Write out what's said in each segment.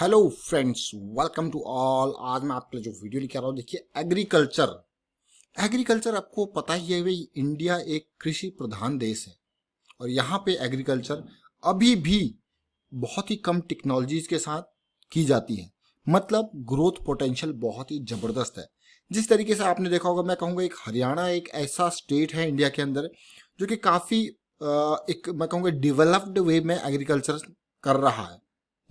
Hello friends, welcome to all. आज मैं आपके लिए जो वीडियो लेके आ रहा हूँ, देखिए एग्रीकल्चर। एग्रीकल्चर आपको पता ही है भाई, इंडिया एक कृषि प्रधान देश है और यहाँ पे एग्रीकल्चर अभी भी बहुत ही कम टेक्नोलॉजीज के साथ की जाती है। मतलब ग्रोथ पोटेंशियल बहुत ही जबरदस्त है। जिस तरीके से आपने देखा होगा, मैं कहूँगा एक हरियाणा एक ऐसा स्टेट है इंडिया के अंदर जो कि काफ़ी एक मैं कहूँगा डेवलप्ड वे में एग्रीकल्चर कर रहा है,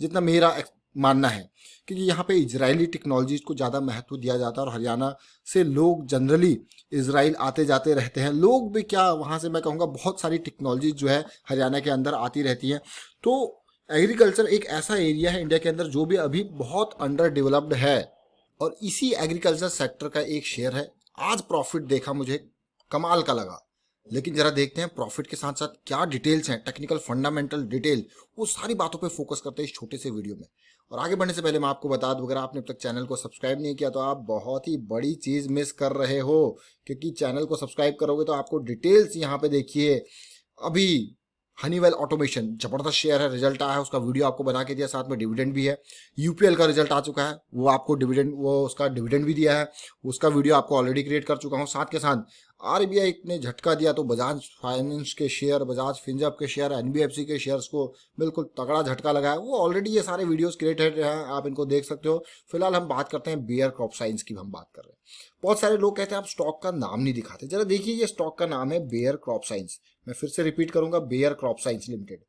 जितना मेरा मानना है। क्योंकि यहाँ पे इजरायली टेक्नोलॉजीज को ज़्यादा महत्व दिया जाता है और हरियाणा से लोग जनरली इजराइल आते जाते रहते हैं। लोग भी क्या, वहाँ से मैं कहूँगा बहुत सारी टेक्नोलॉजीज जो है हरियाणा के अंदर आती रहती हैं। तो एग्रीकल्चर एक ऐसा एरिया है इंडिया के अंदर जो भी अभी बहुत अंडर डेवलप्ड है और इसी एग्रीकल्चर सेक्टर का एक शेयर है। आज प्रॉफिट देखा, मुझे कमाल का लगा। लेकिन जरा देखते हैं प्रॉफिट के साथ साथ क्या डिटेल्स हैं, टेक्निकल फंडामेंटल डिटेल, वो सारी बातों पे फोकस करते हैं इस छोटे से वीडियो में। और आगे बढ़ने से पहले मैं आपको बता दूं, अगर आपने अब तक चैनल को सब्सक्राइब नहीं किया तो आप बहुत ही बड़ी चीज मिस कर रहे हो। क्योंकि चैनल को सब्सक्राइब करोगे तो आपको डिटेल्स यहाँ पे देखिए। अभी हनीवेल ऑटोमेशन जबरदस्त शेयर है, रिजल्ट आया है, उसका वीडियो आपको बना के दिया, साथ में डिविडेंड भी है। यूपीएल का रिजल्ट आ चुका है, वो आपको डिविडेंड, वो उसका डिविडेंड भी दिया है, उसका वीडियो आपको ऑलरेडी क्रिएट कर चुका हूँ। साथ के साथ आरबीआई ने झटका दिया तो बजाज फाइनेंस के शेयर, बजाज फिनजब के शेयर, एनबीएफसी के शेयर्स को बिल्कुल तगड़ा झटका लगा है। वो ऑलरेडी ये सारे वीडियोस क्रिएटेड हैं, आप इनको देख सकते हो। फिलहाल हम बात करते हैं बेयर क्रॉप साइंस की, हम बात कर रहे हैं। बहुत सारे लोग कहते हैं आप स्टॉक का नाम नहीं दिखाते। जरा देखिए, ये स्टॉक का नाम है बेयर क्रॉप साइंस। मैं फिर से रिपीट करूंगा, बेयर क्रॉप साइंस लिमिटेड।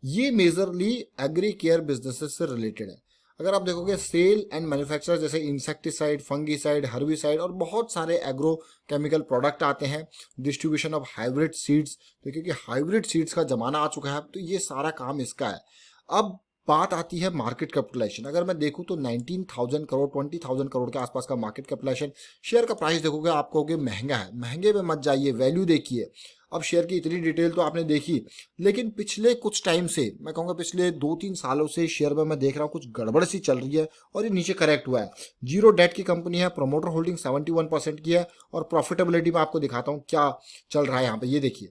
ये मेजरली एग्री केयर बिजनेसेस से रिलेटेड है। अगर आप देखोगे सेल एंड मैन्युफैक्चर, जैसे इंसेक्टिसाइड, फंगीसाइड, हर्बिसाइड और बहुत सारे एग्रो केमिकल प्रोडक्ट आते हैं। डिस्ट्रीब्यूशन ऑफ हाइब्रिड सीड्स, तो क्योंकि हाइब्रिड सीड्स का जमाना आ चुका है तो ये सारा काम इसका है। अब बात आती है मार्केट कैपिटलाइजेशन। अगर मैं देखूं तो 19,000 करोड़ 20,000 करोड़ के आसपास का मार्केट कैपिटलाइजेशन। शेयर का प्राइस देखोगे, आप कहोगे महंगा है। महंगे में मत जाइए, वैल्यू देखिए। अब शेयर की इतनी डिटेल तो आपने देखी, लेकिन पिछले कुछ टाइम से, मैं कहूँगा पिछले 2-3 सालों से शेयर में मैं देख रहा हूँ कुछ गड़बड़ सी चल रही है और ये नीचे करेक्ट हुआ है। जीरो डेट की कंपनी है, प्रमोटर होल्डिंग 71% की है और प्रॉफिटेबिलिटी में आपको दिखाता हूँ क्या चल रहा है यहाँ पे। ये देखिए,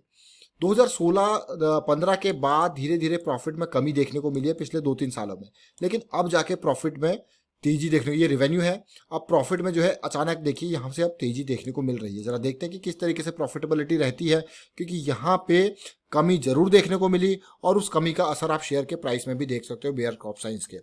2016-15 के बाद धीरे धीरे प्रॉफिट में कमी देखने को मिली है पिछले 2-3 सालों में, लेकिन अब जाके प्रॉफिट में तेजी देखने को, ये रेवेन्यू है, अब प्रॉफिट में जो है अचानक देखिए यहाँ से अब तेजी देखने को मिल रही है। जरा देखते हैं कि किस तरीके से प्रॉफिटेबिलिटी रहती है, क्योंकि यहाँ पे कमी जरूर देखने को मिली और उस कमी का असर आप शेयर के प्राइस में भी देख सकते हो बेयर क्रॉप साइंस के।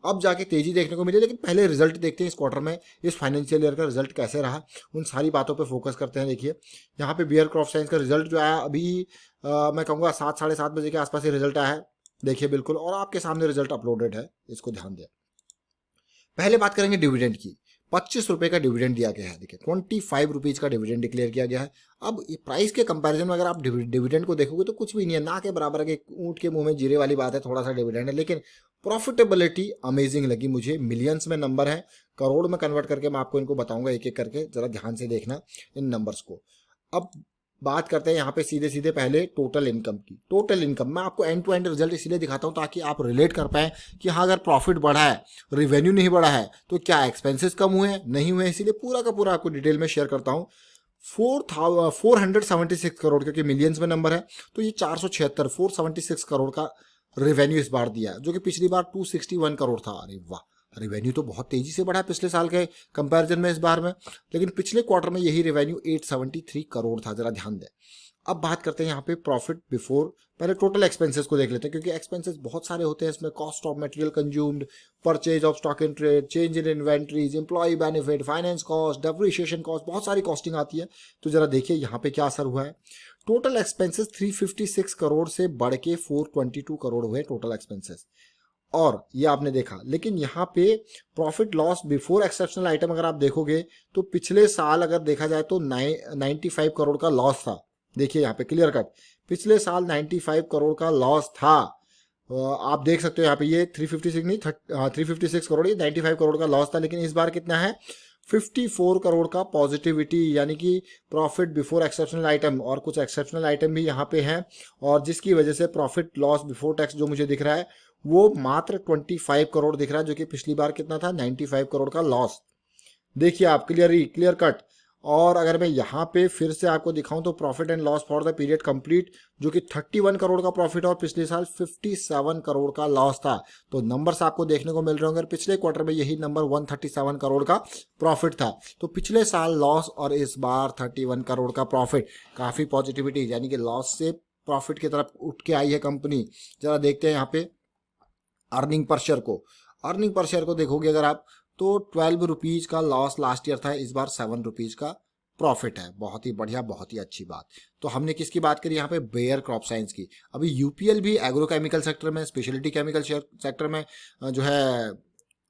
अब जाके तेजी देखने को मिली, लेकिन पहले रिजल्ट देखते हैं इस क्वार्टर में, इस फाइनेंशियल ईयर का रिजल्ट कैसे रहा, उन सारी बातों पर फोकस करते हैं। देखिए यहाँ पे बेयर क्रॉप साइंस का रिजल्ट जो आया अभी, मैं कहूँगा 7-7:30 बजे के आसपास ही रिजल्ट आया है। देखिए बिल्कुल, और आपके सामने रिजल्ट अपलोडेड है, इसको ध्यान दें। पहले बात करेंगे डिविडेंड की। 25 रुपए का डिविडेंड दिया गया है। देखिए 25 रुपीज का डिविडेंड डिक्लेयर किया गया है। अब प्राइस के कंपैरिजन में अगर आप डिविडेंड को देखोगे तो कुछ भी नहीं है, ना के बराबर है। ऊँट के मुंह में जीरे वाली बात है, थोड़ा सा डिविडेंड है, लेकिन प्रॉफिटेबिलिटी अमेजिंग लगी मुझे। मिलियंस में नंबर है, करोड़ में कन्वर्ट करके मैं आपको इनको बताऊंगा एक एक करके, जरा ध्यान से देखना इन नंबर्स को। अब बात करते हैं यहाँ पे सीधे सीधे पहले टोटल इनकम की। टोटल इनकम मैं आपको एंड टू एंड रिजल्ट इसलिए दिखाता हूँ ताकि आप रिलेट कर पाएं कि हाँ, अगर प्रॉफिट बढ़ा है, रेवेन्यू नहीं बढ़ा है, तो क्या एक्सपेंसेस कम हुए हैं, नहीं हुए। इसीलिए पूरा का पूरा आपको डिटेल में शेयर करता हूँ। 476 करोड़, क्योंकि मिलियंस में नंबर है तो ये 476 करोड़ का रेवेन्यू इस बार दिया है, जो कि पिछली बार 261 करोड़ था। अरे वाह, रेवेन्यू तो बहुत तेजी से बढ़ा पिछले साल के कंपैरिजन में इस बार में। लेकिन पिछले क्वार्टर में यही रेवेन्यू 873 करोड़ था, जरा ध्यान दें। अब बात करते हैं यहाँ पे प्रॉफिट बिफोर। पहले टोटल एक्सपेंसेस को देख लेते हैं, क्योंकि एक्सपेंसेस बहुत सारे होते हैं इसमें। Cost of material consumed, purchase of stock in trade, change in inventories, employ benefit, finance cost, depreciation cost, बहुत सारी कॉस्टिंग आती है। तो जरा देखिए यहाँ पे क्या असर हुआ है। टोटल एक्सपेंसेस 356 करोड़ से बढ़ के 422 करोड़ हुए टोटल एक्सपेंसेस, और ये आपने देखा। लेकिन यहाँ पे profit loss before exceptional item अगर आप देखोगे तो पिछले साल अगर देखा जाए तो 95 करोड़ का लॉस था। देखिए यहाँ पे क्लियर कट, पिछले साल 95 करोड़ का लॉस था। आप देख सकते हो यहाँ पे, ये 356 नहीं, 356 करोड़, ये 95 करोड़ का लॉस था। लेकिन इस बार कितना है, 54 करोड़ का पॉजिटिविटी, यानी कि प्रॉफिट बिफोर एक्सेप्शनल आइटम, और कुछ एक्सेप्शनल आइटम भी यहाँ पे हैं, और जिसकी वजह से प्रॉफिट लॉस बिफोर टैक्स जो मुझे दिख रहा है वो मात्र 25 करोड़ दिख रहा है, जो कि पिछली बार कितना था, 95 करोड़ का लॉस। देखिए आप क्लियर कट। और अगर मैं यहाँ पे फिर से आपको दिखाऊं तो profit and loss for the period complete, जो कि 31 करोड़ का प्रॉफिट और पिछले साल 57 करोड़ का लॉस था। तो नंबर्स आपको देखने को मिल रहे होंगे, पिछले क्वार्टर में यही नंबर 137 करोड़ का प्रॉफिट था। तो पिछले साल लॉस और इस बार 31 करोड़ का प्रॉफिट, काफी पॉजिटिविटी, यानी कि लॉस से प्रॉफिट की तरफ उठ के आई है कंपनी। जरा देखते हैं यहाँ पे अर्निंग पर शेयर को। अर्निंग पर शेयर को देखोगे अगर आप, तो 12 रुपीज का लॉस लास्ट ईयर था, इस बार 7 रुपीज का प्रॉफिट है। बहुत ही बढ़िया, बहुत ही अच्छी बात। तो हमने किसकी बात करी यहाँ पे, बेयर क्रॉप साइंस की। अभी यूपीएल भी एग्रोकेमिकल सेक्टर में, स्पेशलिटी केमिकल सेक्टर में जो है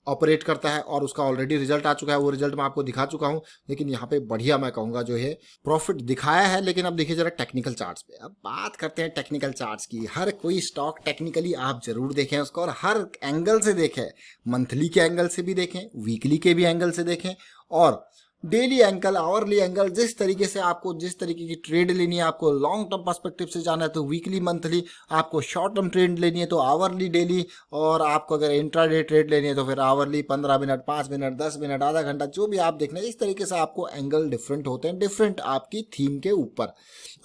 ऑपरेट करता है, और उसका ऑलरेडी रिजल्ट आ चुका है, वो रिजल्ट मैं आपको दिखा चुका हूं। लेकिन यहाँ पे बढ़िया मैं कहूंगा जो है प्रॉफिट दिखाया है। लेकिन अब देखिए जरा टेक्निकल चार्ट्स पे, अब बात करते हैं टेक्निकल चार्ट्स की। हर कोई स्टॉक टेक्निकली आप जरूर देखें उसको, और हर एंगल से देखें। मंथली के एंगल से भी देखें, वीकली के भी एंगल से देखें, और डेली एंगल, आवरली एंगल, जिस तरीके से आपको जिस तरीके की ट्रेड लेनी है, आपको लॉन्ग टर्म पर्सपेक्टिव से जाना है तो वीकली मंथली, आपको शॉर्ट टर्म ट्रेड लेनी है तो आवरली डेली, और आपको अगर इंट्राडे ट्रेड लेनी है तो फिर आवरली 15 मिनट, 5 मिनट, 10 मिनट, आधा घंटा, जो भी आप देखना है। इस तरीके से आपको एंगल डिफरेंट होते हैं, डिफरेंट आपकी थीम के ऊपर।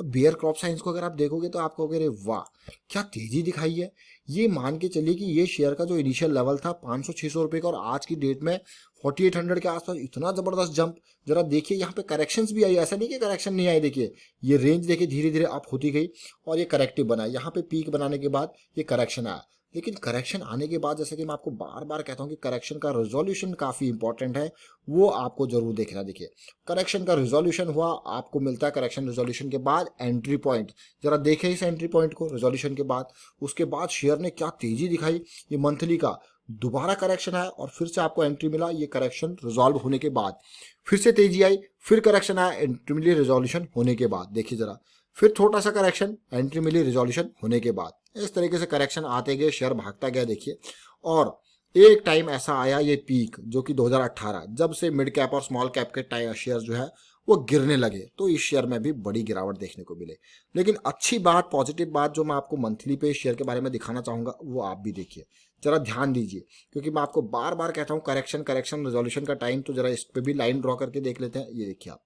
बेयर क्रॉप साइंस को अगर आप देखोगे तो आप कहोगे अरे वाह क्या तेजी दिखाई है। ये मान के चलिए कि ये शेयर का जो इनिशियल लेवल था 500-600 रुपए का, और आज की डेट में 4800 के आसपास, इतना जबरदस्त जंप। जरा देखिए यहाँ पे करेक्शंस भी आई, ऐसा नहीं कि करेक्शन नहीं आई। देखिए ये रेंज देखिए धीरे धीरे अप होती गई, और ये करेक्टिव बना। यहाँ पे पीक बनाने के बाद ये करेक्शन आया। लेकिन करेक्शन आने के बाद, जैसे कि मैं आपको बार बार कहता हूँ कि करेक्शन का रिजोल्यूशन काफी इंपॉर्टेंट है, वो आपको जरूर देखना। देखिए करेक्शन का रिजोल्यूशन हुआ, आपको मिलता है करेक्शन रिजोल्यूशन के बाद एंट्री पॉइंट। जरा देखें इस एंट्री पॉइंट को रिजोल्यूशन के बाद। उसके बाद शेयर ने क्या तेजी दिखाई, ये मंथली का दोबारा करेक्शन आया और फिर से आपको एंट्री मिला। ये करेक्शन रिजॉल्व होने के बाद फिर से तेजी आई, फिर करेक्शन आया, एंट्री मिली रिजोल्यूशन होने के बाद। देखिए जरा, फिर छोटा सा करेक्शन, एंट्री मिली रिजोल्यूशन होने के बाद। इस तरीके से करेक्शन आते गए, शेयर भागता गया। देखिए, और एक टाइम ऐसा आया ये पीक, जो कि 2018, जब से मिड कैप और स्मॉल कैप के शेयर जो है वो गिरने लगे, तो इस शेयर में भी बड़ी गिरावट देखने को मिले। लेकिन अच्छी बात, पॉजिटिव बात जो मैं आपको मंथली पे शेयर के बारे में दिखाना चाहूंगा, वो आप भी देखिए, जरा ध्यान दीजिए। क्योंकि मैं आपको बार बार कहता हूँ करेक्शन करेक्शन रिजोल्यूशन का टाइम, तो जरा इस पे भी लाइन ड्रॉ करके देख लेते हैं। ये देखिए आप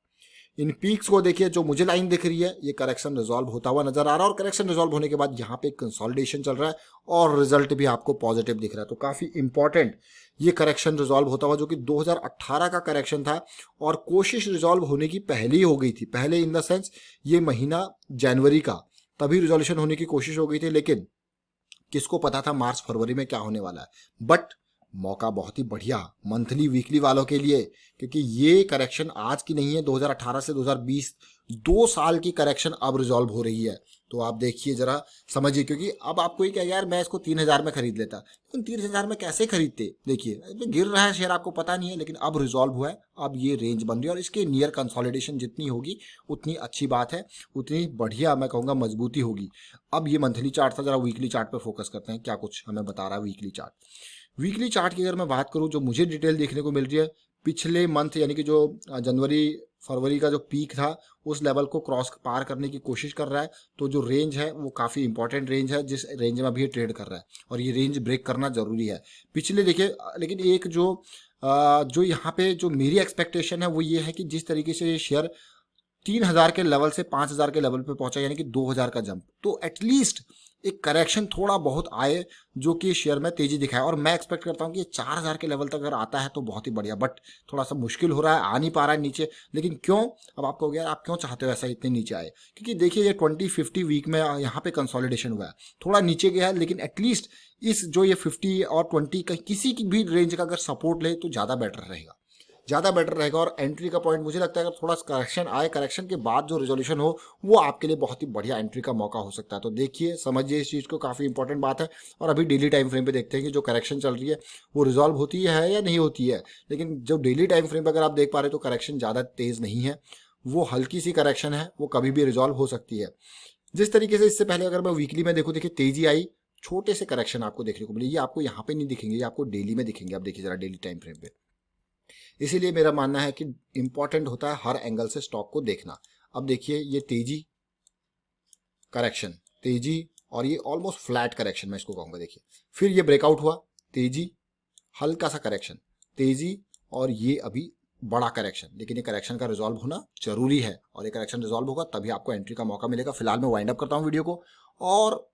इन पीक्स को देखिए, जो मुझे लाइन दिख रही है, ये करेक्शन रिजॉल्व होता हुआ नजर आ रहा है, और करेक्शन रिजॉल्व होने के बाद यहाँ पे कंसोलिडेशन चल रहा है, और रिजल्ट भी आपको पॉजिटिव दिख रहा है। तो काफी इंपॉर्टेंट ये करेक्शन रिजॉल्व होता हुआ, जो कि 2018 का करेक्शन था, और कोशिश रिजॉल्व होने की पहले ही हो गई थी। पहले इन द सेंस ये महीना जनवरी का, तभी रिजोल्यूशन होने की कोशिश हो गई थी। लेकिन किसको पता था मार्च फरवरी में क्या होने वाला है। बट मौका बहुत ही बढ़िया मंथली वीकली वालों के लिए, क्योंकि ये करेक्शन आज की नहीं है, 2018 से 2020 2 साल की करेक्शन अब रिजॉल्व हो रही है। तो आप देखिए जरा, समझिए। क्योंकि अब आपको ही क्या यार, मैं इसको 3000 में खरीद लेता, लेकिन 3000 में कैसे खरीदते। देखिए तो गिर रहा है शेयर, आपको पता नहीं है, लेकिन अब रिजॉल्व हुआ है, अब ये रेंज बन रही है, और इसके नियर कंसोलिडेशन जितनी होगी उतनी अच्छी बात है, उतनी बढ़िया मैं कहूँगा मजबूती होगी। अब ये मंथली चार्ट था, जरा वीकली चार्ट पर फोकस करते हैं, क्या कुछ हमें बता रहा है वीकली चार्ट। वीकली चार्ट की अगर मैं बात करूं, जो मुझे डिटेल देखने को मिल रही है, पिछले मंथ यानी कि जो जनवरी फरवरी का जो पीक था, उस लेवल को क्रॉस पार करने की कोशिश कर रहा है। तो जो रेंज है वो काफ़ी इंपॉर्टेंट रेंज है, जिस रेंज में अभी ये ट्रेड कर रहा है, और ये रेंज ब्रेक करना जरूरी है। पिछले देखिए, लेकिन एक जो यहाँ पे जो मेरी एक्सपेक्टेशन है वो ये है कि जिस तरीके से ये शेयर 3000 के लेवल से 5000 के लेवल पे पहुंचा, यानी कि 2000 का जंप, तो एटलीस्ट एक करेक्शन थोड़ा बहुत आए, जो कि शेयर में तेजी दिखाए। और मैं एक्सपेक्ट करता हूं कि 4000 के लेवल तक अगर आता है तो बहुत ही बढ़िया। बट थोड़ा सा मुश्किल हो रहा है, आ नहीं पा रहा है नीचे। लेकिन क्यों, अब आपको हो गया, आप क्यों चाहते हो ऐसा इतने नीचे आए? क्योंकि देखिए ये 20-50 वीक में यहाँ पे कंसोलिडेशन हुआ है, थोड़ा नीचे गया है, लेकिन एटलीस्ट इस जो ये 50 और 20 का किसी की भी रेंज का अगर सपोर्ट ले तो ज़्यादा बेटर रहेगा, ज़्यादा बेटर रहेगा। और एंट्री का पॉइंट मुझे लगता है अगर थोड़ा करेक्शन आए, करेक्शन के बाद जो रिजोल्यूशन हो, वो आपके लिए बहुत ही बढ़िया एंट्री का मौका हो सकता है। तो देखिए, समझिए इस चीज़ को, काफ़ी इंपॉर्टेंट बात है। और अभी डेली टाइम फ्रेम पे देखते हैं कि जो करेक्शन चल रही है वो रिजॉल्व होती है या नहीं होती है। लेकिन जो डेली टाइम फ्रेम पर अगर आप देख पा रहे हो, तो करेक्शन ज़्यादा तेज़ नहीं है, वो हल्की सी करेक्शन है, वो कभी भी रिजॉल्व हो सकती है। जिस तरीके से इससे पहले अगर मैं वीकली में देखूँ, देखिए तेजी आई, छोटे से करेक्शन आपको देखने को मिले, ये आपको यहाँ पे नहीं दिखेंगे, ये आपको डेली में दिखेंगे। आप देखिए जरा डेली टाइम फ्रेम पे। इसीलिए मेरा मानना है कि इंपॉर्टेंट होता है हर एंगल से स्टॉक को देखना। अब देखिए ये तेजी, करेक्शन, तेजी, और ये ऑलमोस्ट फ्लैट करेक्शन मैं इसको कहूंगा। देखिए फिर ये ब्रेकआउट हुआ, तेजी, हल्का सा करेक्शन, तेजी, और ये अभी बड़ा करेक्शन, लेकिन ये करेक्शन का रिजॉल्व होना जरूरी है, और ये करेक्शन रिजॉल्व होगा तभी आपको एंट्री का मौका मिलेगा। फिलहाल मैं वाइंड अप करता हूँ वीडियो को, और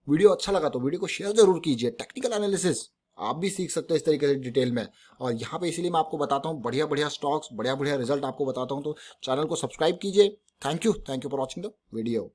वीडियो अच्छा लगा तो वीडियो को शेयर जरूर कीजिए। टेक्निकल एनालिसिस आप भी सीख सकते हैं इस तरीके से डिटेल में, और यहाँ पे इसीलिए मैं आपको बताता हूँ बढ़िया बढ़िया स्टॉक्स, बढ़िया बढ़िया रिजल्ट आपको बताता हूँ, तो चैनल को सब्सक्राइब कीजिए। Thank you for watching the video.